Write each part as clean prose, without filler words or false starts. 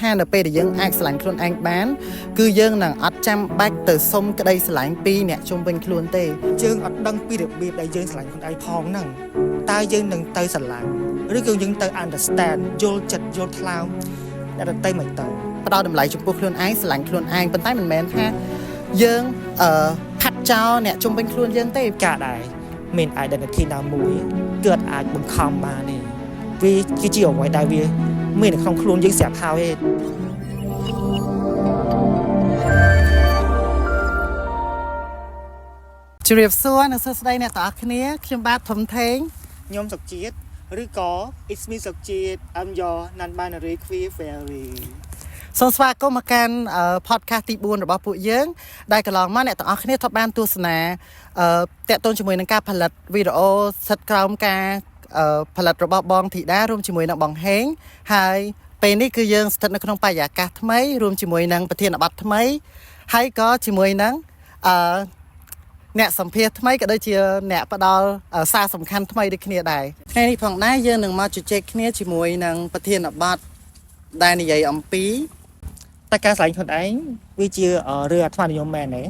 ថានៅពេលដែលយើងអាចស្រឡាញ់ខ្លួនឯងបានគឺយើងនឹងអត់ចាំបាច់ទៅសុំក្តីស្រឡាញ់ពីអ្នកជុំវិញខ្លួនទេយើងអត់ដឹងពីរបៀបដែលយើងស្រឡាញ់ខ្លួនឯងផងហ្នឹងតើយើងនឹងទៅស្រឡាញ់ឬក៏យើងទៅ understand យល់ចិត្តយល់ថ្លើមអ្នកដទៃមិនទៅផ្ដោតតម្លៃចំពោះខ្លួនឯងស្រឡាញ់ខ្លួនឯងប៉ុន្តែមិនមែនថាយើងផាត់ចោលអ្នកជុំវិញខ្លួនយើងទេការដែរមាន identity ណាមួយគឺអាចបង្ខំបានទេវាគឺជាអ្វីដែលវាមាននៅក្នុងខ្លួនយើងស្រាប់ហើយទេជម្រាបសួរនិងសួស្តីអ្នកទាំងអស់គ្នាខ្ញុំបាទធំធេងខ្ញុំសុកជាតិឬក៏ It's me សុកជាតិ I'm your non-binary queer fairy សូមស្វាគមន៍មកកាន់ podcast ទី4របស់ពួកយើងដែលកន្លងមកអ្នកទាំងអស់គ្នាធ្លាប់បានទស្សនាតាក់ទងជាមួយនឹងការផលិតវីដេអូស្ថិតក្រោមការផលិតរបស់បងធីតារួមជាមួយនឹងបងហេងហើយពេលនេះគឺយើងស្ថិតនៅក្នុងបរិយាកាសថ្មីរួមជាមួយនឹងប្រធានបទថ្មីហើយក៏ជាមួយនឹងអ្នកសម្ភាសថ្មីក៏ដូចជាអ្នកផ្ដល់សារសំខាន់ថ្មីដូចគ្នាដែរថ្ងៃនេះផងដែរយើងនឹងមកជជែកគ្នាជាមួយនឹងប្រធានបទដែលនិយាយអំពីតែការស្រឡាញ់ខ្លួនឯងវាជារឿងអាត្មានិយមមែនទេ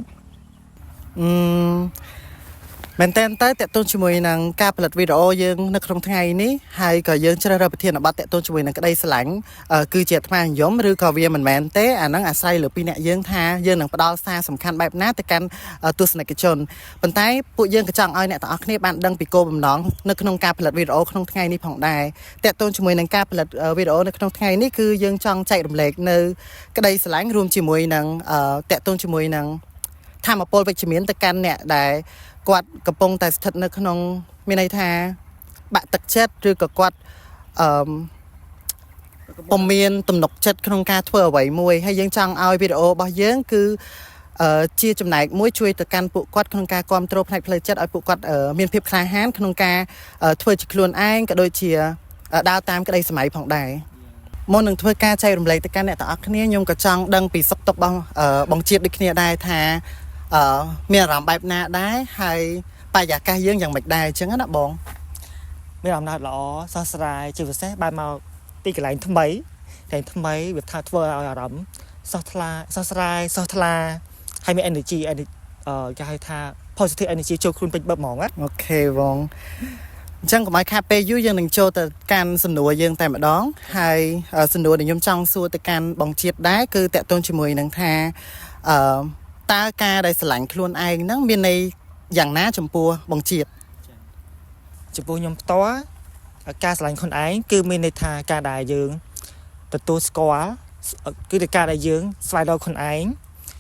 មែនតើតាក់ទងជាមួយនឹងការផលិតវីដេអូយើងនៅក្នុងថ្ងៃនេះហើយក៏យើងជ្រើសរើសប្រធានបទតាក់ទងជាមួយនឹងក្តីស្រឡាញ់គឺជាអាត្មានិយមឬក៏វាមិនមែនទេអាហ្នឹងអាស្រ័យលើពីអ្នកយើងថាយើងនឹងផ្ដល់សារសំខាន់បែបណាទៅកាន់ទស្សនិកជនប៉ុន្តែពួកយើងក៏ចង់ឲ្យអ្នកទាំងអស់គ្នាបានដឹងពីគោលបំណងនៅក្នុងការផលិតវីដេអូក្នុងថ្ងៃនេះផងដែរតាក់ទងជាមួយនឹងការផលិតវីដេអូនៅក្នុងថ្ងៃនេះគឺយើងចង់ចែករំលែកនៅក្តីស្រឡាញ់រួមជាមួយនឹងតាក់ទងជាមួយនឹងធម៌ពលវិជ្ជមានទៅកាន់អ្នកដែលគាត់កំពុងតែស្ថិតនៅក្នុងមានន័យថាបាក់ទឹកចិត្តឬក៏គាត់ពុំមានទំនុកចិត្តក្នុងការធ្វើអ្វីមួយហើយយើងចង់ឲ្យវីដេអូរបស់យើងគឺជាចំណែកមួយជួយទៅកាន់ពួកគាត់ក្នុងការគ្រប់គ្រងផ្នែកផ្លូវចិត្តឲ្យពួកគាត់មានភាពក្លាហានក្នុងការធ្វើជាខ្លួនឯងក៏ដូចជាដើរតាមក្តីសម័យផងដែរមុននឹងធ្វើការចែករំលែកទៅកាន់អ្នកទាំងអស់គ្នាខ្ញុំក៏ចង់ដឹងពីសុខទុក្ខបងជាតិដូចគ្នាដែរថាមានអារម្មណ៍បែបណាដែរហើយបរិយាកាសយើងយ៉ាងម៉េចដែរអញ្ចឹងណាបងមានអារម្មណ៍ល្អស្រស់ស្រាយជាពិសេសបានមកទីកន្លែងថ្មីវាថាធ្វើឲ្យអារម្មណ៍ស្រស់ថ្លាស្រស់ស្រាយស្រស់ថ្លាហើយមាន energy គេហៅថា positive energy ចូលខ្លួនពេញបឹបហ្មងណាអូខេបងអញ្ចឹងកុំឲ្យខាតពេលយូរយើងនឹងចូលទៅកាន់សំណួរយើងតែម្ដងហើយសំណួរដែលខ្ញុំចង់សួរទៅកាន់បងជាតិដែរគឺតាក់ទងជាមួយនឹងថាតើការដែលស្រឡាញ់ខ្លួនឯងហ្នឹងមានន័យយ៉ាងណាចំពោះបងជាតិចំពោះខ្ញុំផ្ទាល់ការស្រឡាញ់ខ្លួនឯងគឺមានន័យថាការដែលយើងទទួលស្គាល់គឺការដែលយើងស្វែងរកខ្លួនឯង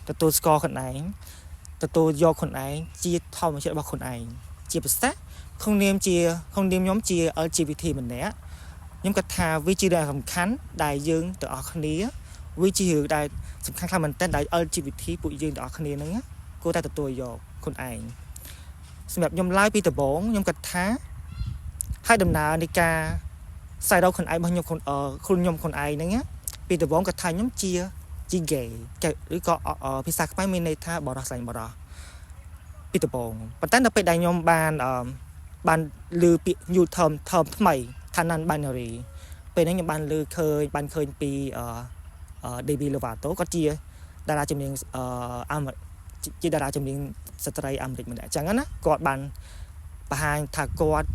ទទួលស្គាល់ខ្លួនឯងទទួលយកខ្លួនឯងជាធម្មជាតិរបស់ខ្លួនឯងជាពិសេសក្នុងនាមខ្ញុំជា LGBT ម្នាក់ខ្ញុំគិតថាវាជារឿងសំខាន់ដែលយើងទាំងអស់គ្នាវាជារឿងដែលសំខាន់ខ្លាំងមែនទែនដែល LGBT ពួកយើងទាំងអស់គ្នាហ្នឹងគួរតែទទួលយកខ្លួនឯងសម្រាប់ខ្ញុំឡើយពីដំបូងខ្ញុំគិតថាហើយដំណើរនៃការស្វែងរកខ្លួនឯងរបស់ខ្ញុំខ្លួនឯងហ្នឹងពីដំបូងគាត់ថាខ្ញុំជា gay ឬក៏ភាសាខ្មែរមានន័យថាបរិសុទ្ធស្លាញ់បរិសុទ្ធពីដំបូងប៉ុន្តែនៅពេលដែលខ្ញុំបានលើពាក្យ new term ថ្មីថា non-binary ពេលហ្នឹងខ្ញុំបានឃើញពីDemi Lovato គាត់ជាតារាចម្រៀងជាតារាចម្រៀងស្ត្រីអាមេរិកម្នាក់អញ្ចឹងណាគាត់បានបង្ហាញថាគាត់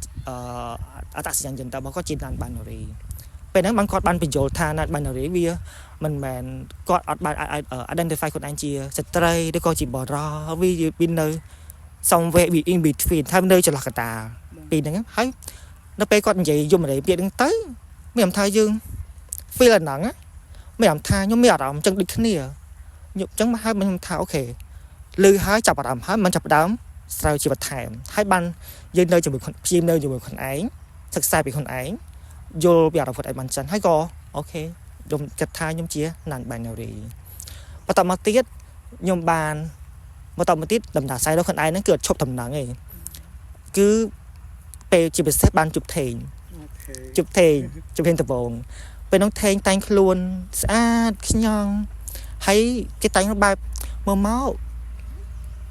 អត្តសញ្ញាណ gender របស់គាត់ជា non-binary ពេលហ្នឹងគាត់បានបញ្យល់ថា non-binary វាមិនមែនគាត់អត់បាន identify ខ្លួនឯងជាស្ត្រីឬក៏ជាបរិសុទ្ធវានៅ somewhere in between ថានៅចន្លោះកណ្ដាលពីហ្នឹងហើយនៅពេលគាត់និយាយយមរាយពាក្យហ្នឹងទៅមានថាយើង feel ហ្នឹងមានអារម្មណ៍ថាខ្ញុំមានអារម្មណ៍ចឹងដូចគ្នាខ្ញុំចឹងមកហើយខ្ញុំថាអូខេលឺហើយចាប់អារម្មណ៍ហើយមិនចាប់ដើមស្រាវជ្រាវបន្ថែមហើយបានយើងនៅជាមួយខ្លួនឯងសិក្សាពីខ្លួនឯងយល់ពីអារម្មណ៍ខ្លួនឯងបានចឹងហើយក៏អូខេខ្ញុំគិតថាខ្ញុំជា non-binary បន្តមកទៀតខ្ញុំបានបន្តមកទៀតដំណើរស្វែងរកខ្លួនឯងហ្នឹងគឺអត់ឈប់ដំណឹងទេគឺពេលជាពិសេសបានជប់ថេងដំបងពេលនោះថេងតែងខ្លួនស្អាតខ្ញងហើយគេតែងបែបមក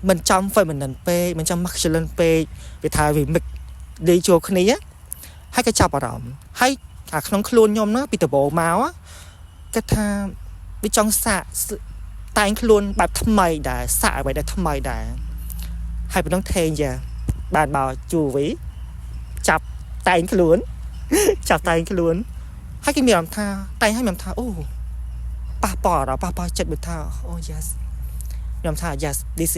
មិនចំ feminine ពេកមិនចំ masculine ពេកវាថាវា mix ដេកចូលគ្នាហើយក៏ចាប់អារម្មណ៍ហើយអាក្នុងខ្លួនខ្ញុំណាពីដំបូងមក cái tha với trong xạ tay anh luôn bạp thâm mày đã xạ vậy đã thâm mày đã hai bên đang thề giờ bàn bảo chủ ví chập tay anh luôn chập tay anh luôn hai cái miệng tha tay hai miệng tha ô ba bỏ chết bị tha oh yes miệng tha yes this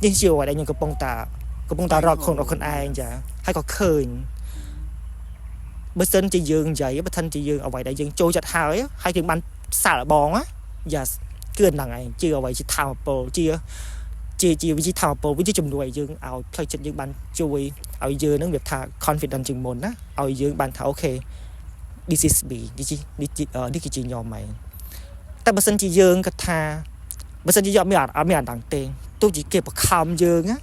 is you đây những cái bông tà rọt không ai giờ hay có khơi bớt sân chỉ dương vậy bớt thân chỉ dương ở vậy đại dương trôi chặt hào ấy hai cái bắn xả là bòn á yes cứ lần này chưa ở vậy chỉ thao bộ chia với chỉ thao bộ với chỉ chùm đuôi dương ao thay chân dương bắn chui ao dương nó việc thà confident chừng mồn á ao dương bắn thà ok this is me đi cái gì nhom màyแต่บางทียืงก็ท่าบางทียอมไม่อ่านต่างเตงตัวจีเก็บคำยืงá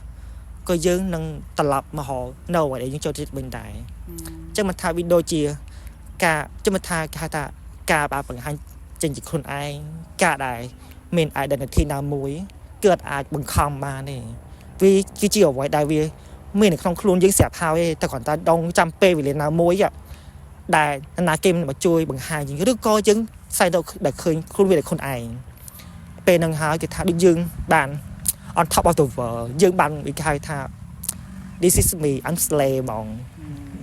ก็ยืงนั่งตลับมาห่อเน่าไว้ได้ยังโจทย์เป็นได้จะมาท่าวิดีโอจีกาจะมาท่ากาบาปังหันจริงจีคนไอกาได้เมนไอเดนทีนามวยเกิดอาจบังคำมาเนี่ยวิกิจิเอาไว้ได้วิเมนในคลองคลุนยังเสียบหาวแต่ก่อนตาดองจำเปวิเลนามวยอ่ะได้นาเกมมาช่วยบังหายอย่างนี้ก็ยังใส่เราได้เคยคลุนวิเลคนไอเป็นนังหากิจท่าดึงยืงบาน on top of the world ยืงบานอีกใครท่า this is me I'm slave มอง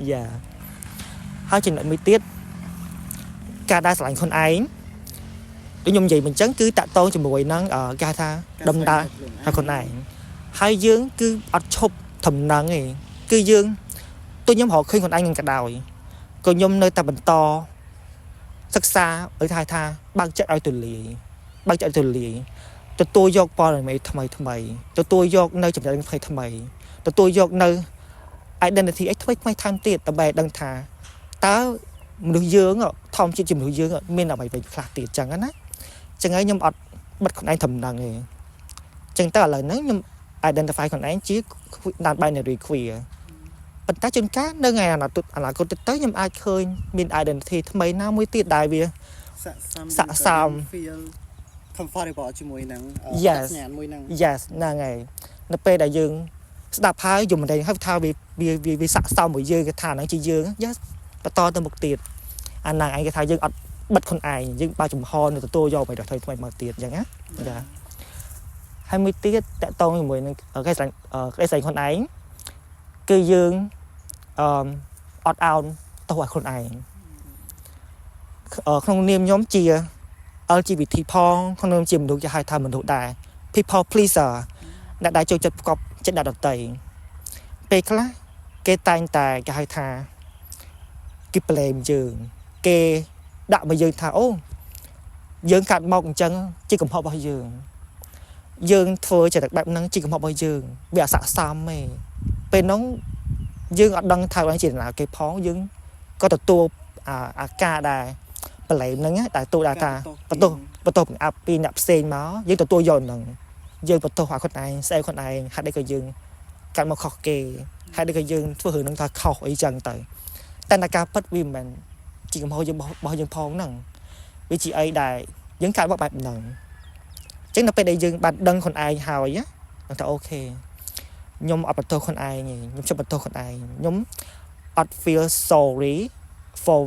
yeah ให้trình độ mới tiết ca đa sẵn con ấy để nhung gì mình chấn cứ tạ tôn cho mùi nắng ở ca tha đâm đa là con này hai dương cứ ọt chụp thầm nắng này cứ dương tôi nhóm họ khuyên con anh cả đào còn nhung nơi ta bẩn to sắc xa ở thai tha băng chất ai tụi lì tụi tôi dọc po này mày thầm mày tụi tôi dọc nơi chậm chậm phải thầm mày tụi tôi dọc nơi identity ấy thôi mấy tham tiệt tụi bay đăng thà ta được dương ạ thom chỉ được dương ạ mình là mày phải phạt tiệt chẳng á chẳng ấy nhưng ọt bắt con anh thầm nặng này chẳng ta là nếu nhưng identify con anh chỉ đàn binary queer bật ta trên cá nơi ngày là tụt là con tới nhưng ai khơi mình identity mấy năm mới tiệt đại vì xạ xàm comfortable ជាមួយនឹង yes yes ហ្នឹងហើយនៅពេលដែលយើងស្ដាប់ហើយយំមិនដឹងហើយថាវាស័ក្តិសមមួយយើងគេថាហ្នឹងជាយើង yes បន្តទៅមុខទៀតអាហ្នឹងឯងគេថាយើងអត់បិទខ្លួនឯងយើងបើចំហនៅទទួលយកไปដល់ថ្មីមកទៀតអញ្ចឹងណាចាហើយមួយទៀតតកតងជាមួយនឹងគេស្រីខ្លួនឯងគឺយើងអត់អោនទៅឲ្យខ្លួនឯងក្នុងនាមខ្ញុំជា LGBT ផងក្នុងនាមជាមនុស្សគេហៅថាមនុស្សដែរ people pleaser អ្នកដែលចូលចិត្តប្រកបចិត្តអ្នកដទៃពេលខ្លះគេតែងតែគេហៅថាគេ blame យើងគេដាក់មកយើងថាអូយើងកាត់មកអញ្ចឹងជាកំហុសរបស់យើងធ្វើចិត្តបែបហ្នឹងជាកំហុសរបស់យើងវាអស័ក្តិសមទេពេលហ្នឹងយើងអត់ដឹងថាវាជាណាគេផងយើងក៏ទទួលអាការដែរប្លែមហ្នឹងតែទូដាក់ថាបន្ទោសអាប់ពីអ្នកផ្សេងមកយើងទទួលយកហ្នឹងយើងបន្ទោសឲ្យខ្លួនឯងស្អីខ្លួនឯងហេតុអីក៏យើងកាត់មកខុសគេហេតុអីក៏យើងធ្វើរឿងហ្នឹងថាខុសអីចឹងទៅតែតែការពិតវាមិនមែនជាកំហុសរបស់យើងផងហ្នឹងវាជាអីដែលយើងកាត់មកបែបហ្នឹងអញ្ចឹងដល់ពេលដែលយើងបានដឹងខ្លួនឯងហើយណាថាអូខេខ្ញុំអត់បន្ទោសខ្លួនឯងទេខ្ញុំជិះបន្ទោសខ្លួនឯងខ្ញុំអត់ feel sorry for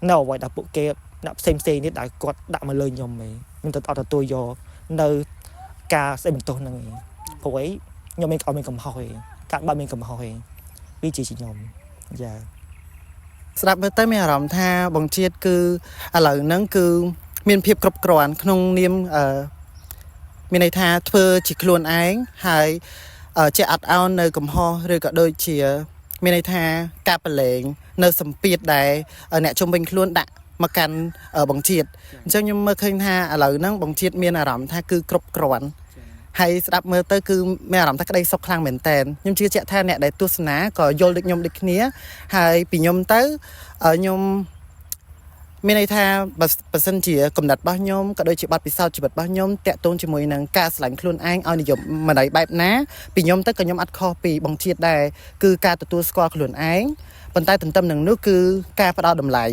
no អ្វីដែលពួកគេអ្នកផ្សេងនេះដែលគាត់ដាក់មកលើខ្ញុំឯងខ្ញុំទៅអត់ទទួលយកនៅការស្អីបន្ទោសហ្នឹងឯងព្រោះអីខ្ញុំមិនអត់មានកំហុសទេការបើមានកំហុសទេវាជាខ្ញុំយ៉ាស្ដាប់មើលទៅមានអារម្មណ៍ថាបងជាតិគឺឥឡូវហ្នឹងគឺមានភាពគ្រប់គ្រាន់ក្នុងនាមមានន័យថាធ្វើជាខ្លួនឯងហើយជាអត់អោននៅកំហុសឬក៏ដូចជាមានន័យថាការប្រឡែងនៅសម្ពាធដែលអ្នកជុំវិញខ្លួនដាក់មកកាន់បងជាតិអញ្ចឹងខ្ញុំមើលឃើញថាឥឡូវហ្នឹងបងជាតិមានអារម្មណ៍ថាគឺគ្រប់គ្រាន់ហើយស្ដាប់មើលទៅគឺមានអារម្មណ៍ថាក្តីសុខខ្លាំងមែនតើខ្ញុំជឿជាក់ថាអ្នកដែលទស្សនាក៏យល់ដូចខ្ញុំដូចគ្នាហើយពីខ្ញុំទៅខ្ញុំមានន័យថាបើសិនជាកំណត់របស់ខ្ញុំក៏ដូចជាបទពិសោធន៍ជីវិតរបស់ខ្ញុំតាក់ទងជាមួយនឹងការស្រឡាញ់ខ្លួនឯងឲ្យនិយមមិនដៃបែបណាពីខ្ញុំទៅក៏ខ្ញុំអត់ខុសពីបងជាតិដែរគឺការទទួលស្គាល់ខ្លួនឯងប៉ុន្តែទន្ទឹមនឹងនោះគឺការផ្ដោតតម្លៃ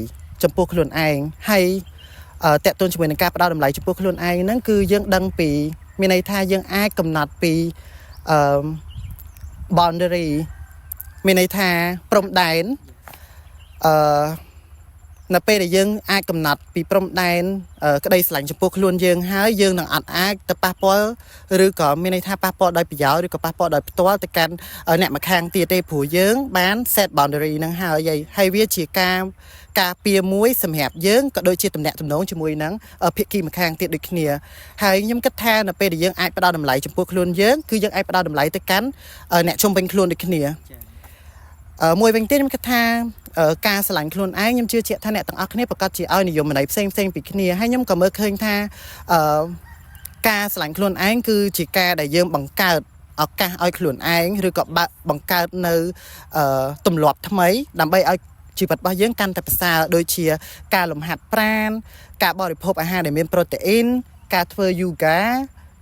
ចំពោះខ្លួនឯងហើយតាក់ទងជាមួយនឹងការផ្ដោតតម្លៃចំពោះខ្លួនឯងហ្នឹងគឺយើងដឹងពីមានន័យថាយើងអាចកំណត់ពីboundary មានន័យថាព្រំដែន នៅពេលដែលយើងអាចកំណត់ពីព្រំដែនក្តីស្រឡាញ់ចំពោះខ្លួនយើងហើយយើងនឹងអត់អាចទៅប៉ះពាល់ឬក៏មានន័យថាប៉ះពាល់ដោយប្រយោជន៍ឬក៏ប៉ះពាល់ដោយផ្ទាល់ទៅកាន់អ្នកម្ខាងទៀតទេព្រោះយើងបាន set boundary នឹងហើយវាជាការពារមួយសម្រាប់យើងក៏ដូចជាតំណែងតំណងជាមួយនឹងភាគីម្ខាងទៀតដូចគ្នាហើយខ្ញុំគិតថានៅពេលដែលយើងអាចផ្ដល់តម្លៃចំពោះខ្លួនយើងគឺយើងអាចផ្ដល់តម្លៃទៅកាន់អ្នកជុំវិញខ្លួនដូចគ្នាមួយវិញទៀតខ្ញុំគិតថាការស្រឡាញ់ខ្លួនឯងខ្ញុំជឿជាក់ថាអ្នកទាំងអស់គ្នាប្រកាសជាឲ្យនិយមន័យផ្សេងពីគ្នាហើយខ្ញុំក៏មើលឃើញថាការស្រឡាញ់ខ្លួនឯងគឺជាការដែលយើងបង្កើតឱកាសឲ្យខ្លួនឯងឬក៏បង្កើតនៅទម្លាប់ថ្មីដើម្បីឲ្យជីវិតរបស់យើងកាន់តែប្រសើរដូចជាការលំហាត់ប្រាណការបរិភោគអាហារដែលមានប្រូតេអ៊ីនការធ្វើយូហ្គា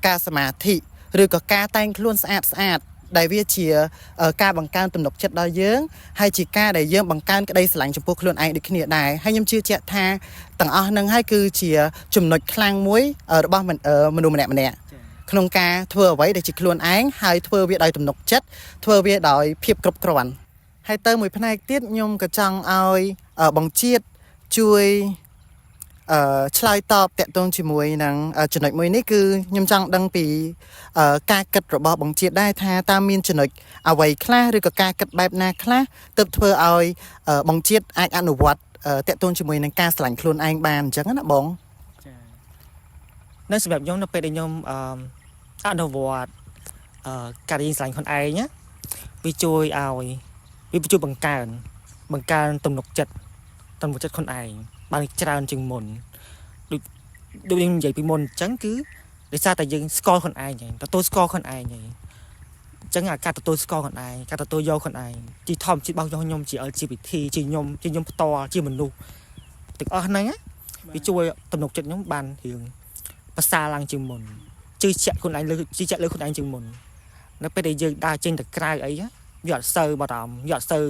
ការសមាធិឬក៏ការតែងខ្លួនស្អាតដែលវាជាការបង្កើនទំនុកចិត្តដល់យើងហើយជាការដែលយើងបង្កើនក្តីស្រឡាញ់ចំពោះខ្លួនឯងដូចគ្នាដែរហើយខ្ញុំជឿជាក់ថាទាំងអស់ហ្នឹងហើយគឺជាចំណុចខ្លាំងមួយរបស់មនុស្សម្នាក់ក្នុងការធ្វើអ្វីដែលជាខ្លួនឯងហើយធ្វើវាដោយទំនុកចិត្តធ្វើវាដោយភាពគ្រប់គ្រាន់ហើយទៅមួយផ្នែកទៀតខ្ញុំក៏ចង់ឲ្យបង្ជាតិជួយឆ្លើយតបតាក់ទងជាមួយនឹងចំណុចមួយនេះគឺខ្ញុំចង់ដឹងពីការគិតរបស់បង្ជាតិដែរថាតើមានចំណុចអ្វីខ្លះឬក៏ការគិតបែបណាខ្លះទើបធ្វើឲ្យបង្ជាតិអាចអនុវត្តតាក់ទងជាមួយនឹងការស្រឡាញ់ខ្លួនឯងបានអញ្ចឹងណាបងចានៅសម្រាប់ខ្ញុំនៅពេលដែលខ្ញុំអនុវត្តការរៀនស្រឡាញ់ខ្លួនឯងណាវាជួយបង្កើនទំនុកចិត្តខ្លួនឯងបានច្រើនជាងមុនដូចខ្ញុំនិយាយពីមុនអញ្ចឹងគឺដោយសារតែយើងស្គាល់ខ្លួនឯងហ្នឹងទទួលស្គាល់ខ្លួនឯងហ្នឹងអញ្ចឹងការទទួលស្គាល់ខ្លួនឯងការទទួលយកខ្លួនឯងជាធម្មជាតិរបស់ខ្ញុំជា LGBT ជាខ្ញុំផ្ទាល់ជាមនុស្សទាំងអស់ហ្នឹងវាជួយទំនុកចិត្តខ្ញុំបានរឿងប្រសើរឡើងជាងមុនជឿជាក់ខ្លួនឯងលើខ្លួនឯងជាងមុននៅពេលដែលយើងដើរចេញទៅក្រៅអីវាអត់សូវបារម្ភវាអត់សូវ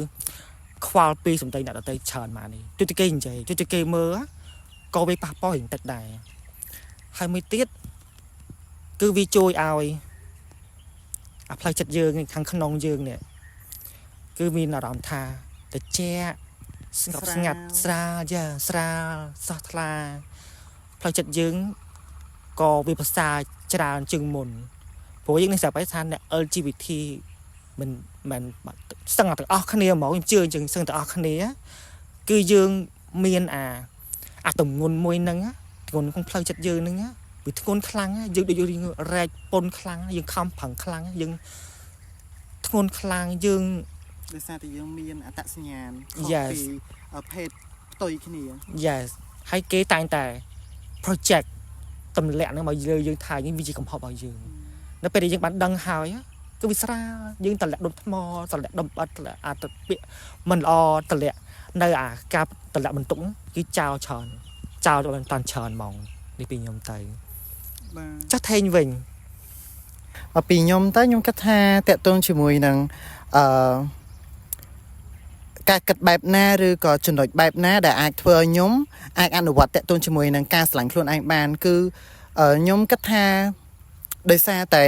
ខ្វល់ពីសម្ដីអ្នកដទៃច្រើនមកនេះទោះតែគេនិយាយទោះតែគេមើលក៏វាប៉ះពាល់បន្តិចដែរហើយមួយទៀតគឺវាជួយឲ្យផ្លូវចិត្តយើងខាងក្នុងយើងនេះគឺមានអារម្មណ៍ថាត្រជាក់ស្ងប់ស្ងាត់ស្រាលសោះថ្លាផ្លូវចិត្តយើងក៏វាប្រសើរច្រើនជាងមុនព្រោះយើងនឹងស្រាប់ថាអ្នក LGBT មិនស្ទឹងទាំងអស់គ្នាហ្មងខ្ញុំជឿអញ្ចឹងស្ទឹងទាំងអស់គ្នាគឺយើងមានអាទម្ងន់មួយហ្នឹងទម្ងន់ក្នុងផ្លូវចិត្តយើងហ្នឹងវាធ្ងន់ខ្លាំងយើងដូចយើងរែកពុនខ្លាំងយើងខំប្រឹងខ្លាំងយើងធ្ងន់ខ្លាំងយើងដោយសារតែយើងមានអត្តសញ្ញាណខុសពីភេទផ្ទុយគ្នា Yes ហើយគេតែងតែ project ទម្លាក់ហ្នឹងមកលើយើងថានេះវាជាកំហុសរបស់យើងនៅពេលដែលយើងបានដឹងហើយគឺវាស្រាលយើងតម្លាក់ដុំថ្មតម្លាក់ដុំអត់អាទៅពាក្យមិនល្អតម្លាក់នៅការតម្លាក់បន្ទុកគឺចោលច្រើនតាន់ច្រើនហ្មងនេះពីខ្ញុំទៅបាទចាស់ថេងវិញពីខ្ញុំទៅខ្ញុំគិតថាតាក់ទងជាមួយនឹងការគិតបែបណាឬក៏ចំណុចបែបណាដែលអាចធ្វើឲ្យខ្ញុំអាចអនុវត្តតាក់ទងជាមួយនឹងការស្រឡាញ់ខ្លួនឯងបានគឺខ្ញុំគិតថាដោយសារតែ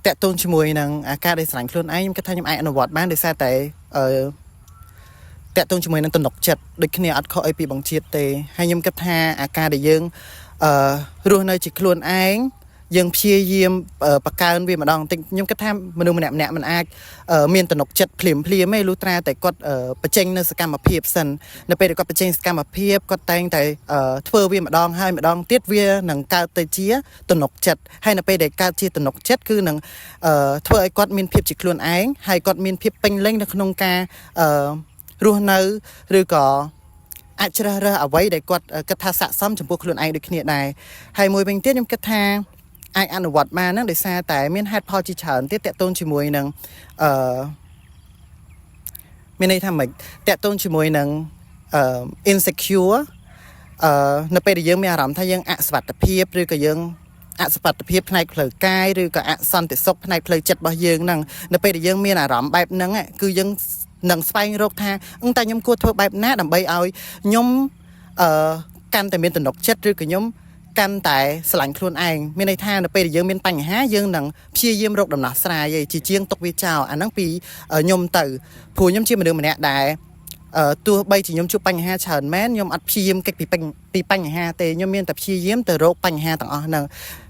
តាក់ទងជាមួយនឹងការដែលស្រឡាញ់ខ្លួនឯងខ្ញុំគិតថាខ្ញុំអាចអនុវត្តបានដោយសារតែតាក់ទងជាមួយនឹងទំនុកចិត្តដូចគ្នាអត់ខុសអីពីបង្ជាតិទេហើយខ្ញុំគិតថាអាការដែលយើងរស់នៅជាខ្លួនឯងយើងព្យាយាមបង្កើនវាម្ដងបន្តិចខ្ញុំគិតថាមនុស្សម្នាក់មិនអាចមានទំនុកចិត្តភ្លាមទេលុះត្រាតែគាត់បញ្ចេញនៅសកម្មភាពសិននៅពេលដែលគាត់បញ្ចេញសកម្មភាពគាត់តែងតែធ្វើវាម្ដងហើយម្ដងទៀតវានឹងកើតទៅជាទំនុកចិត្តហើយនៅពេលដែលកើតជាទំនុកចិត្តគឺនឹងធ្វើឲ្យគាត់មានភាពជាខ្លួនឯងហើយគាត់មានភាពពេញលេញនៅក្នុងការរស់នៅឬក៏អាចជ្រើសរើសអ្វីដែលគាត់គិតថាស័ក្តិសមចំពោះខ្លួនឯងដូចគ្នាដែរហើយមួយវិញទៀតខ្ញុំគិតថាអាចអនុវត្តបានហ្នឹងដោយសារតែមានហេតុផលជាច្រើនទៀតតាក់ទងជាមួយនឹងមានន័យថាម៉េចតាក់ទងជាមួយនឹងinsecure នៅពេលដែលយើងមានអារម្មណ៍ថាយើងអសុវត្ថិភាពឬក៏យើងអសុវត្ថិភាពផ្នែកផ្លូវកាយឬក៏អសន្តិសុខផ្នែកផ្លូវចិត្តរបស់យើងហ្នឹងនៅពេលដែលយើងមានអារម្មណ៍បែបហ្នឹងគឺយើងនឹងស្វែងរកថាតែខ្ញុំគួរធ្វើបែបណាដើម្បីឲ្យខ្ញុំកាន់តែមានទំនុកចិត្តឬក៏ខ្ញុំកាន់តែស្រឡាញ់ខ្លួនឯងមានន័យថានៅពេលដែលយើងមានបញ្ហាយើងនឹងព្យាយាមរកដំណោះស្រាយឯជាជាងទុកវាចោលអាហ្នឹងពីខ្ញុំទៅព្រោះខ្ញុំជាមនុស្សម្នាក់ដែល tua bay chỉ nhom chụp bánh ha chởn mén nhom ăn phim cái bị bánh ha tê nhom miên tập chi yếm từ rốt bánh ha tặng nè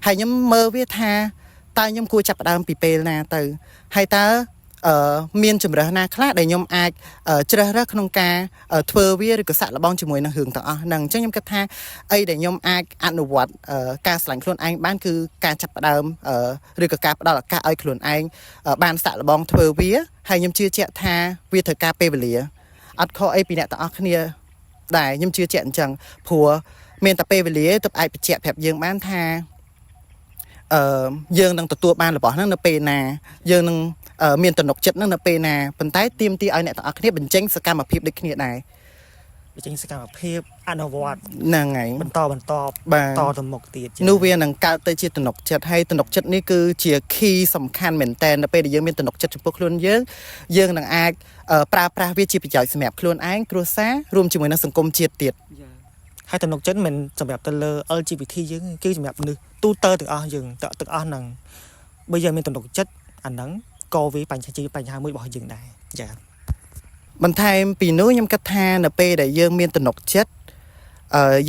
hay nhom mơ viết ha ta nhom cua chập đam bị pê nè từ hay ta miên chùm rửa na khác để nhom ai chơi ra không ca thưa viết cái sạ là bong chùm mùi năng hưởng tặng nè chắc nhom cái tha ấy để nhom ai ăn đồ vật ca sành khuôn anh bán cứ ca chập đam rồi cái ca đó là ca ấy khuôn anh ban sạ là bong thưa viết hay nhom chưa chạy tha viết thời ca pê về lìaอัดข้อไอปีเนี่ยต่อเนี่ยได้ยังเชื่อแจ่จังผัวเมนตาเปไปเลยตับไอไปแจกแผบยังบ้านทายังนั่งตัวบ้านหรือเปล่านั่งนาเปนายังนั่งเมียนตนกจัดนั่งนาเปนาเป็นท้ายเตรียมตีไอเนี่ยต่อเนี่ยเป็นเจ้งสกามาพิบได้เนี่ยได้เป็นเจ้งสกามาพิบอันวัดนั่งไงมันต่อตมกตีนูเวียนังกาเตจิตนกจัดให้ตนกจัดนี่คือเชียคีสำคัญเหมือนแต่นาเปได้ยังเมียนตนกจัดจุพวกล้วนเยอะยังนั่งไอปลาวิจิปิจอยสมับคลวนไอ้ครัวซ่ารวมជាមួយនឹងសង្គមជាតិទៀតហើយតំណុកចិត្តមិនសម្រាប់ទៅលើ LGBT យើងគឺសម្រាប់មនុស្សទូទៅទាំងអស់យើងទាំងអស់ហ្នឹងបើយើងមានតំណុកចិត្តអាហ្នឹងក៏វាបញ្ហាមួយរបស់យើងដែរចាបន្ថែមពីនោះខ្ញុំគិតថានៅពេលដែលយើងមានតំណុកចិត្ត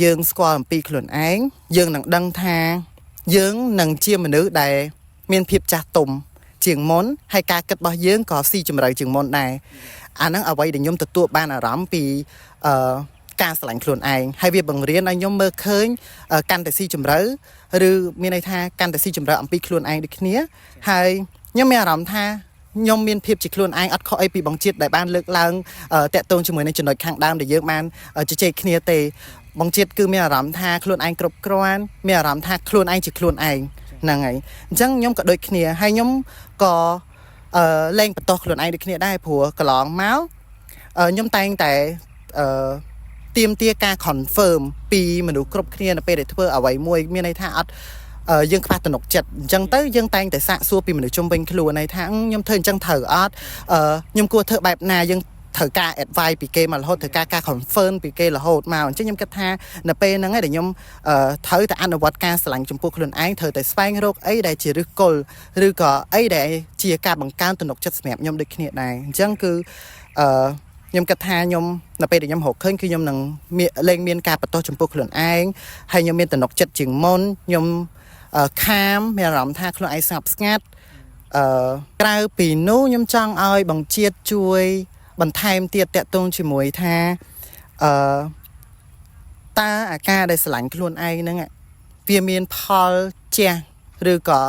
យើងស្គាល់អំពីខ្លួនឯងយើងនឹងដឹងថាយើងនឹងជាមនុស្សដែលមានភាពចាស់ទុំជាងមុនហើយការគិតរបស់យើងក៏ស៊ីជម្រៅជាងមុនដែរអាហ្នឹងអ្វីដែលខ្ញុំទទួលបានអារម្មណ៍ពីការស្រឡាញ់ខ្លួនឯងហើយវាបង្រៀនឲ្យខ្ញុំមើលឃើញកាន់តែស៊ីជម្រៅឬមានន័យថាកាន់តែស៊ីជម្រៅអំពីខ្លួនឯងដូចគ្នាហើយខ្ញុំមានអារម្មណ៍ថាខ្ញុំមានភាពជាខ្លួនឯងអត់ខុសអីពីបងជាតិដែលបានលើកឡើងតាក់ទងជាមួយនឹងចំណុចខាងដើមដែលយើងបានជជែកគ្នាទេបងជាតិគឺមានអារម្មណ៍ថាខ្លួនឯងគ្រប់គ្រាន់មានអារម្មណ៍ថាខ្លួនឯងជាខ្លួនឯងហ្នឹងហើយអញ្ចឹងខ្ញុំក៏ដូចគ្នាហើយខ្ញុំក៏លែងបន្តខ្លួនឯងដូចគ្នាដែរព្រោះកន្លងមកខ្ញុំតែងតែទៀមទាការ confirm ពីមនុស្សគ្រប់គ្នានៅពេលដែលធ្វើអ្វីមួយមានន័យថាអត់យើងខ្វះទំនុកចិត្តអញ្ចឹងទៅយើងតែងតែសាកសួរពីមនុស្សជុំវិញខ្លួនន័យថាខ្ញុំធ្វើអញ្ចឹងត្រូវអត់ខ្ញុំគួរធ្វើបែបណាយើងត្រូវការ advice ពីគេមករហូតត្រូវការ confirm ពីគេរហូតមកអញ្ចឹងខ្ញុំគិតថានៅពេលហ្នឹងឯងដែលខ្ញុំត្រូវតែអនុវត្តការស្រឡាញ់ចំពោះខ្លួនឯងត្រូវតែស្វែងរកអីដែលជាឫសគល់ឬក៏អីដែលជាការបង្កើនទំនុកចិត្តសម្រាប់ខ្ញុំដូចគ្នាដែរអញ្ចឹងគឺខ្ញុំគិតថាខ្ញុំនៅពេលដែលខ្ញុំរកឃើញគឺខ្ញុំនឹងលែងមានការបន្ទោសចំពោះខ្លួនឯងហើយខ្ញុំមានទំនុកចិត្តជាងមុនខ្ញុំខាមមានអារម្មណ៍ថាខ្លួនឯងស្ងប់ស្ងាត់ក្រៅពីនោះខ្ញុំចង់ឲ្យបងជាតិជួយបន្ថែមទៀតតាក់ទងជាមួយថាតើអាការដែលស្រឡាញ់ខ្លួនឯងហ្នឹងវាមានផលជះឬក៏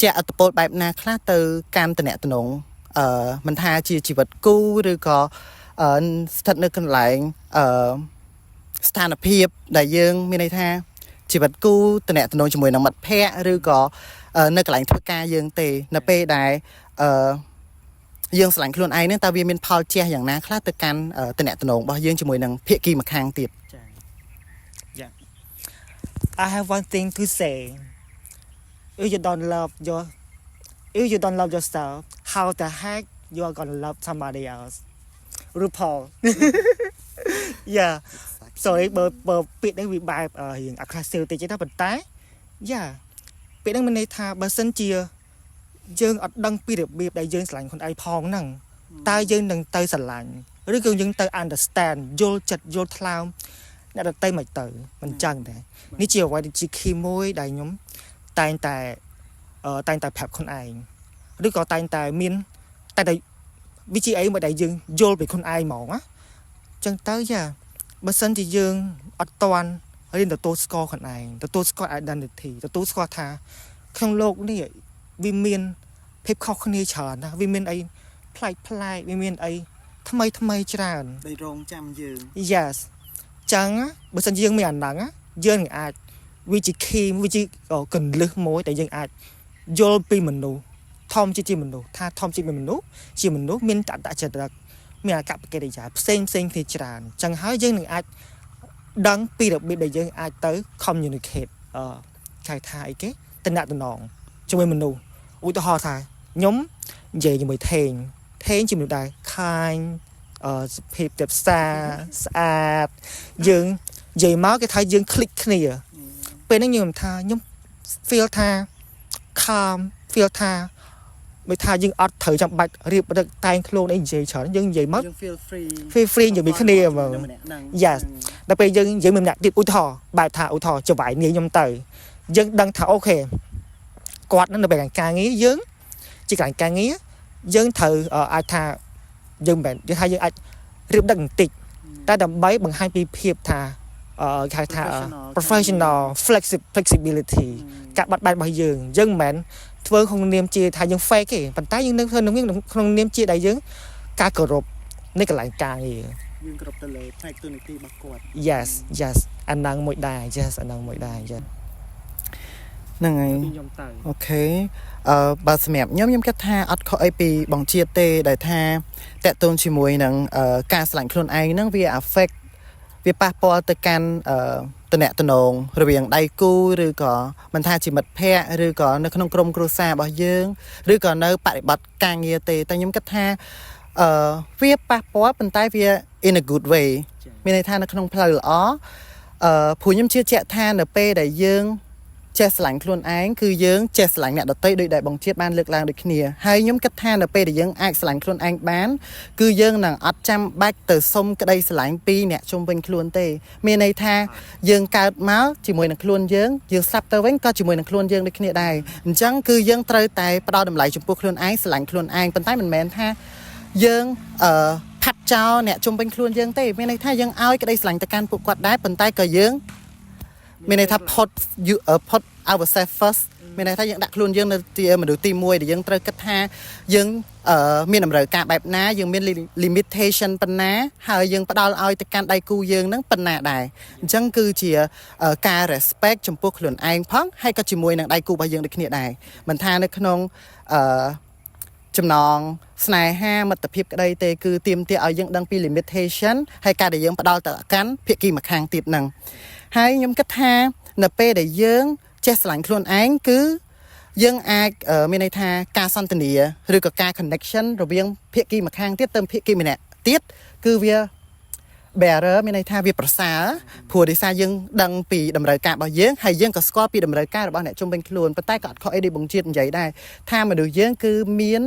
ជះឥទ្ធិពលបែបណាខ្លះទៅកាន់តំណែងមិនថាជាជីវិតគូឬក៏ស្ថិតនៅកន្លែងស្ថានភាពដែលយើងមានន័យថាជីវិតគូតំណែងជាមួយនឹងមិត្តភ័ក្តិឬក៏នៅកន្លែងធ្វើការយើងទេនៅពេលដែលយើងស្រឡាញ់ខ្លួនឯងហ្នឹងតើវាមានផលជះយ៉ាងណាខ្លះទៅកាន់តំណែងរបស់យើងជាមួយនឹងភាគីម្ខាងទៀតចា៎ I have one thing to say if you don't love yourself how the heck you are gonna love somebody else RuPaul yeah sorry បើពាក្យនេះវាបែបរៀង aggressive តិចទេប៉ុន្តែ yeah ពាក្យហ្នឹងមានន័យថាបើសិនជាយើងអត់ដឹងពីរបៀបដែលយើងស្រឡាញ់ខ្លួនឯងផងហ្នឹងតើយើងនឹងទៅស្រឡាញ់ឬក៏យើងទៅ understand យល់ចិត្តយល់ថ្លើមអ្នកដទៃមិនទៅមិនចឹងទេនេះជាអ្វីដែលជា key មួយដែលខ្ញុំតែងតែប្រាប់ខ្លួនឯងឬក៏តែងតែមានតែវាជាអីមួយដែលយើងយល់ពីខ្លួនឯងហ្មងណាចឹងទៅយ៉ាបើសិនជាយើងអត់តាន់រៀនទទួលស្គាល់ខ្លួនឯងទទួលស្គាល់ identity ទទួលស្គាល់ថាក្នុងโลกនេះវាមានភាពខុសគ្នាច្រើនណាវាមានអីប្លែកវាមានអីថ្មីច្រើនដែលរងចាំយើង Yes ចឹងបើសិនជាយើងមានអាហ្នឹងយើងនឹងអាចវាជា key វាជាកន្លឹះមួយដែលយើងអាចយល់ពីមនុស្សធម្មជាតិជាមនុស្សថាធម្មជាតិមនុស្សជាមនុស្សមានតតចរិតមានអាកប្បកិរិយាផ្សេងគ្នាច្រើនចឹងហើយយើងនឹងអាចដឹងពីរបៀបដែលយើងអាចទៅ communicate គេថាអីគេតំណជាមួយមនុស្សឧទាហរណ៍ថាខ្ញុំនិយាយជាមួយថេងជាមនុស្សដែលខាញសុភាពទេពសាស្អាតយើងនិយាយមកគេថាយើង click គ្នាពេលហ្នឹងខ្ញុំថាខ្ញុំ feel ថា calm feel ថា mới tha dương ọt thử trong bạch riệp được tay luôn đấy gì chở dương gì mất យើង feel free free free យើងមានគ្នាហ្មង ម្នាក់ហ្នឹង yes ដល់ពេលយើងមានម្នាក់ទៀតឧទាហរណ៍បែបថាឧទាហរណ៍ចវាយនាងខ្ញុំទៅយើងដឹងថាអូខេគាត់នឹងនៅពេលការងារយើងជាកន្លែងការងារយើងត្រូវអាចថាយើងមិនយើងថាយើងអាចរៀបដឹកបន្តិចតែដើម្បីបង្ហាញពីភាពថាគេហៅថា professional flexibility ការបាត់បែនរបស់យើងមិនមែនធ្វើក្នុងនាមជាថាយើង fake ទេប៉ុន្តែយើងនៅធ្វើក្នុងនាមជាដែលយើងការគោរពនៃកន្លែងការងារ យើងគ្រប់ទៅលើផ្នែកទូនីតិរបស់គាត់ yes អាហ្នឹងមួយដែរ yes អាហ្នឹងមួយដែរ yes ហ្នឹងហើយ ខ្ញុំទៅ អូខេបើសម្រាប់ខ្ញុំគិតថាអត់ខុសអីពីបងជាតិទេដែលថាតកតូនជាមួយនឹងការស្រឡាញ់ខ្លួនឯងហ្នឹងវា affect វាប៉ះពាល់ទៅកាន់តំណែងរវាងដៃគូឬក៏មិនថាជាមិត្តភ័ក្តិឬក៏នៅក្នុងក្រុមគ្រួសាររបស់យើងឬក៏នៅបរិបទការងារទេតែខ្ញុំគិតថាវាប៉ះពាល់ប៉ុន្តែវា in a good way មានន័យថានៅក្នុងផ្លូវល្អព្រោះខ្ញុំជឿជាក់ថានៅពេលដែលយើងចេះស្រឡាញ់ខ្លួនឯងគឺយើងចេះស្រឡាញ់អ្នកដទៃដោយដែលបងជាតិបានលើកឡើងដូចគ្នាហើយខ្ញុំគិតថានៅពេលដែលយើងអាចស្រឡាញ់ខ្លួនឯងបានគឺយើងនឹងអត់ចាំបាច់ទៅសុំក្តីស្រឡាញ់ពីអ្នកជុំវិញខ្លួនទេមានន័យថាយើងកើតមកជាមួយនឹងខ្លួនយើងស្លាប់ទៅវិញក៏ជាមួយនឹងខ្លួនយើងដូចគ្នាដែរអញ្ចឹងគឺយើងត្រូវតែផ្ដោតតម្លៃចំពោះខ្លួនឯងស្រឡាញ់ខ្លួនឯងប៉ុន្តែមិនមែនថាយើងផាត់ចោលអ្នកជុំវិញខ្លួនយើងទេមានន័យថាយើងឲ្យក្តីស្រឡាញ់ទៅកាន់ពួកគាត់ដែរប៉ុន្តែក៏យើងមានន័យថា put ourselves first មានន័យថាយើងដាក់ខ្លួនយើងនៅទីមនុស្សទី1ដែលយើងត្រូវគិតថាយើងមានតម្រូវការបែបណាយើងមាន limitation ប៉ុណ្ណាហើយយើងផ្ដល់ឲ្យទៅកាន់ដៃគូយើងនឹងប៉ុណ្ណាដែរអញ្ចឹងគឺជាការ respect ចំពោះខ្លួនឯងផងហើយក៏ជាមួយនឹងដៃគូរបស់យើងដូចគ្នាដែរមិនថានៅក្នុងចំណងស្នេហាមិត្តភាពក្តីទេគឺទាមទារឲ្យយើងដឹងពី limitation ហើយការដែលយើងផ្ដល់ទៅកាន់ភាគីម្ខាងទៀតហ្នឹងហើយខ្ញុំគិតថានៅពេលដែលយើងចេះស្រឡាញ់ខ្លួនឯងគឺយើងអាចមានន័យថាការសន្ទនាឬក៏ការ connection រវាងភាគីម្ខាងទៀតទៅភាគីម្នាក់ទៀតគឺវា bearer មានន័យថាវាប្រសើរព្រោះដោយសារយើងដឹងពីតម្រូវការរបស់យើងហើយយើងក៏ស្គាល់ពីតម្រូវការរបស់អ្នកជុំវិញខ្លួនប៉ុន្តែក៏អត់ខុសអីដូចបងជាតិនិយាយដែរថាមនុស្សយើងគឺមាន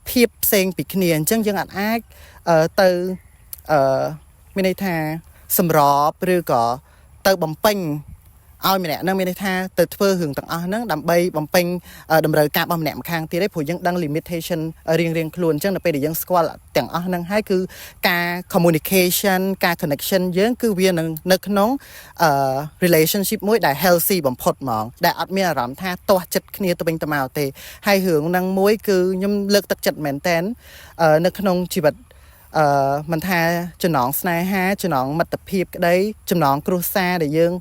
ភាពផ្សេងពីគ្នាអញ្ចឹងយើងអាចទៅមានន័យថាសម្របឬក៏ទៅបំពេញឲ្យម្នាក់ហ្នឹងមានន័យថាទៅធ្វើរឿងទាំងអស់ហ្នឹងដើម្បីបំពេញតម្រូវការរបស់ម្នាក់ម្ខាងទៀតឯងព្រោះយើងដឹង limitation រៀងខ្លួនអញ្ចឹងនៅពេលដែលយើងស្គាល់ទាំងអស់ហ្នឹងហើយគឺការ communication ការ connection យើងគឺវានឹងនៅក្នុងrelationship មួយដែល healthy បំផុតហ្មងដែលអត់មានអារម្មណ៍ថាទាស់ចិត្តគ្នាទៅវិញទៅមកទេហើយរឿងហ្នឹងមួយគឺខ្ញុំលើកទឹកចិត្តមែនតើនៅក្នុងជីវិតមិនថាចំណងស្នេហាចំណងមិត្តភាពក្តីចំណងគ្រួសារដែលយើង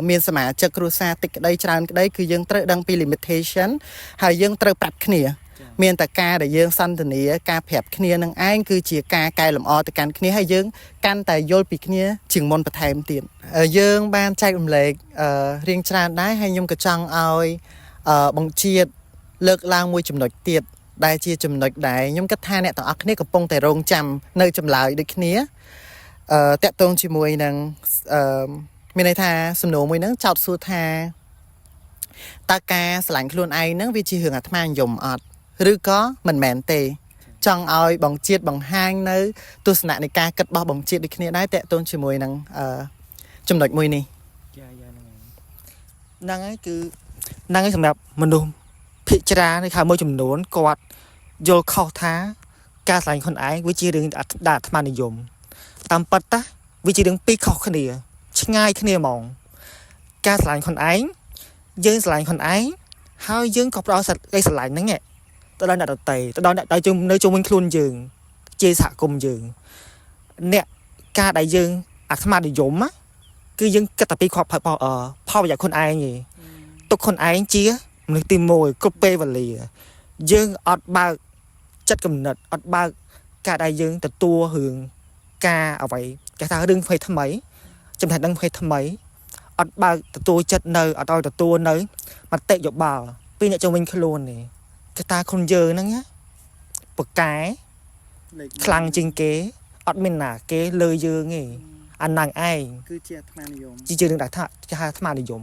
មានសមាជិកគ្រួសារតិចក្តីច្រើនក្តីគឺយើងត្រូវដឹងពី limitation ហើយយើងត្រូវប្រាប់គ្នាមានតែការដែលយើងសន្ទនាការប្រាប់គ្នានឹងឯងគឺជាការកែលម្អទៅកាន់គ្នាហើយយើងកាន់តែយល់ពីគ្នាជាងមុនបន្ថែមទៀតយើងបានចែករំលែករៀងច្រើនដែរហើយខ្ញុំក៏ចង់ឲ្យបងជាតិលើកឡើងមួយចំណុចទៀតដែលជាចំណុចដែលខ្ញុំគិតថាអ្នកទាំងអស់គ្នាកំពុងតែរងចាំនៅចម្លើយដូចគ្នាតាក់ទងជាមួយនឹងមានន័យថាសំណួរមួយហ្នឹងចោទសួរថាតើការស្រឡាញ់ខ្លួនឯងហ្នឹងវាជារឿងអាត្មានិយមអត់ឬក៏មិនមែនទេចង់ឲ្យបងជាតិបង្ហាញនៅទស្សនៈនៃការគិតរបស់បងជាតិដូចគ្នាដែរតាក់ទងជាមួយនឹងចំណុចមួយនេះហ្នឹងហើយគឺហ្នឹងហើយសម្រាប់មនុស្សភាគច្រើននៅខាងមួយចំនួនគាត់យល់ខុសថាការស្រឡាញ់ខ្លួនឯងវាជារឿងដែលអាត្មានិយមតាមពិតតាវាជារឿងពីរខុសគ្នាឆ្ងាយគ្នាហ្មងការស្រឡាញ់ខ្លួនឯងយើងស្រឡាញ់ខ្លួនឯងហើយយើងក៏ផ្ដល់សេចក្តីស្រឡាញ់ហ្នឹងទៅដល់អ្នកដទៃទៅដល់អ្នកដែលនៅជុំវិញខ្លួនយើងជាសហគមន៍យើងអ្នកការដែលយើងអាត្មានិយមគឺយើងគិតតែពីផលប្រយោជន៍ខ្លួនឯងទេទុកខ្លួនឯងជាមនុស្សទី1គ្រប់ពេលវេលាយើងអត់បើកចិត្តគំនិតអត់បើកការដែលយើងទទួលរឿងការអ្វីគេថារឿងថ្មីចំណេះដឹងថ្មីអត់បើកទទួលចិត្តនៅអត់ឲ្យទទួលនៅមតិយោបល់ពីអ្នកជុំវិញខ្លួននេះគេថាខ្លួនយើងហ្នឹងពូកែខ្លាំងជាងគេអត់មានណាគេលើយើងទេអាហ្នឹងឯងគឺជាអាត្មានិយមជារឿងដែលថាអាត្មានិយម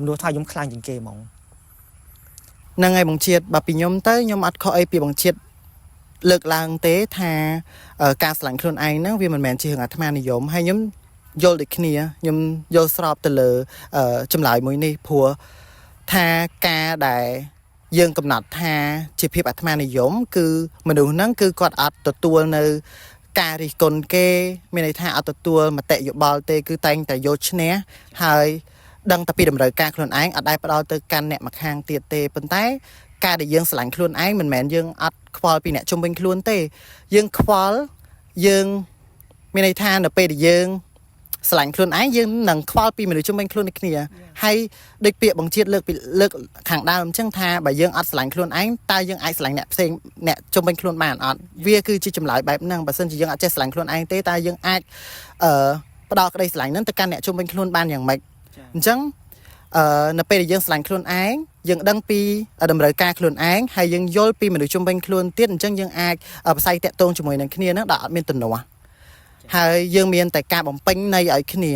មនុស្សថាខ្ញុំខ្លាំងជាងគេហ្មង នឹងឯបងជាតិបើពីខ្ញុំទៅខ្ញុំអត់ខកអីពីបងជាតិលើកឡើងទេថាការស្រឡាញ់ខ្លួនឯងហ្នឹងវាមិនមែនជារឿងអាត្មានិយមហើយខ្ញុំយល់ដូចគ្នាខ្ញុំយល់ស្របទៅលើចម្លើយមួយនេះព្រោះថាការដែលយើងកំណត់ថាជាភាពអាត្មានិយមគឺមនុស្សហ្នឹងគឺគាត់អត់ទទួលនៅការរិះគន់គេមានន័យថាអត់ទទួលមតិយោបល់ទេគឺតែងតែយកឈ្នះហើយដឹងតែពីតម្រូវការខ្លួនឯងអត់ដែលផ្ដល់ទៅកាន់អ្នកម្ខាងទៀតទេប៉ុន្តែការដែលយើងស្រឡាញ់ខ្លួនឯងមិនមែនយើងអត់ខ្វល់ពីអ្នកជុំវិញខ្លួនទេយើងខ្វល់យើងមានន័យថានៅពេលដែលយើងស្រឡាញ់ខ្លួនឯងយើងនឹងខ្វល់ពីមនុស្សជុំវិញខ្លួនដូចគ្នាហើយដូចពាក្យបងជាតិលើកខាងដើមអញ្ចឹងថាបើយើងអត់ស្រឡាញ់ខ្លួនឯងតើយើងអាចស្រឡាញ់អ្នកផ្សេងអ្នកជុំវិញខ្លួនបានអត់វាគឺជាចម្លើយបែបហ្នឹងបើសិនជាយើងអត់ចេះស្រឡាញ់ខ្លួនឯងទេតើយើងអាចផ្ដល់ក្តីស្រឡាញ់ហ្នឹងទៅកាន់អ្នកជុំវិញខ្លួនបានយ៉ាងម៉េចអញ្ចឹងនៅពេលដែលយើងស្រឡាញ់ខ្លួនឯងយើងដឹងពីតម្រូវការខ្លួនឯងហើយយើងយល់ពីមនុស្សជុំវិញខ្លួនទៀតអញ្ចឹងយើងអាចផ្សាយតាក់ទងជាមួយនឹងគ្នាហ្នឹងដែលអត់មានទំនាស់ហើយយើងមានតែការបំពេញនៃឲ្យគ្នា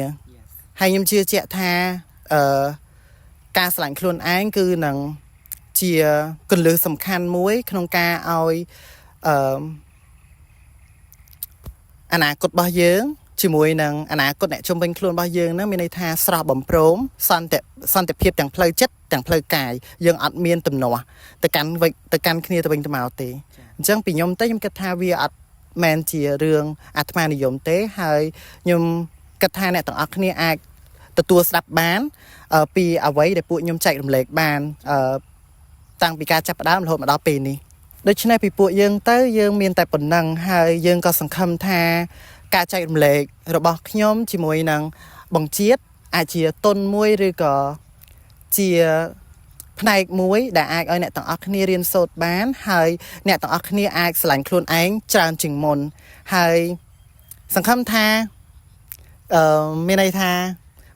ហើយខ្ញុំជឿជាក់ថាការស្រឡាញ់ខ្លួនឯងគឺនឹងជាគន្លឹះសំខាន់មួយក្នុងការឲ្យអនាគតរបស់យើងជាមួយនឹងអនាគតអ្នកជុំវិញខ្លួនរបស់យើងហ្នឹងមានន័យថាស្រស់បំព្រមសន្តិភាពទាំងផ្លូវចិត្តទាំងផ្លូវកាយយើងអត់មានទំនាស់ទៅកាន់គ្នាទៅវិញទៅមកទេអញ្ចឹងពីខ្ញុំទៅខ្ញុំគិតថាវាអត់មែនជារឿងអាត្មានិយមទេហើយខ្ញុំគិតថាអ្នកទាំងអស់គ្នាអាចទទួលស្ដាប់បានពីអ្វីដែលពួកខ្ញុំចែករំលែកបានតាំងពីការចាប់ផ្ដើមរហូតមកដល់ពេលនេះដូច្នេះពីពួកយើងទៅយើងមានតែប៉ុណ្ណឹងហើយយើងក៏សង្ឃឹមថាការចែករំលែករបស់ខ្ញុំជាមួយនឹងបងជាតិអាចជាទុនមួយឬក៏ជាផ្នែកមួយដែលអាចឲ្យអ្នកទាំងអស់គ្នារៀនសូត្របានហើយអ្នកទាំងអស់គ្នាអាចស្រឡាញ់ខ្លួនឯងច្រើនជាងមុនហើយសង្ឃឹមថាមានន័យថា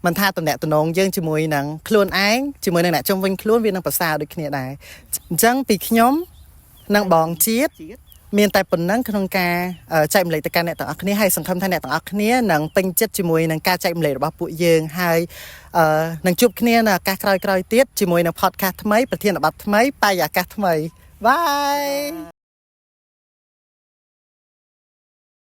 មិនថាតំណែងតំណងយើងជាមួយនឹងខ្លួនឯងជាមួយនឹងអ្នកជុំវិញខ្លួនវានឹងប្រសើរដូចគ្នាដែរអញ្ចឹងពីខ្ញុំនិងបងជាតិមានតែប៉ុណ្ណឹងក្នុងការចែករំលែកទៅកាន់អ្នកទាំងអស់គ្នាហើយសង្ឃឹមថាអ្នកទាំងអស់គ្នានឹងពេញចិត្តជាមួយនឹងការចែករំលែករបស់ពួកយើងហើយនឹងជួបគ្នានៅឱកាសក្រោយៗទៀតជាមួយនឹង podcast ថ្មីប្រធានបទថ្មីបរិយាកាសថ្មីបាយ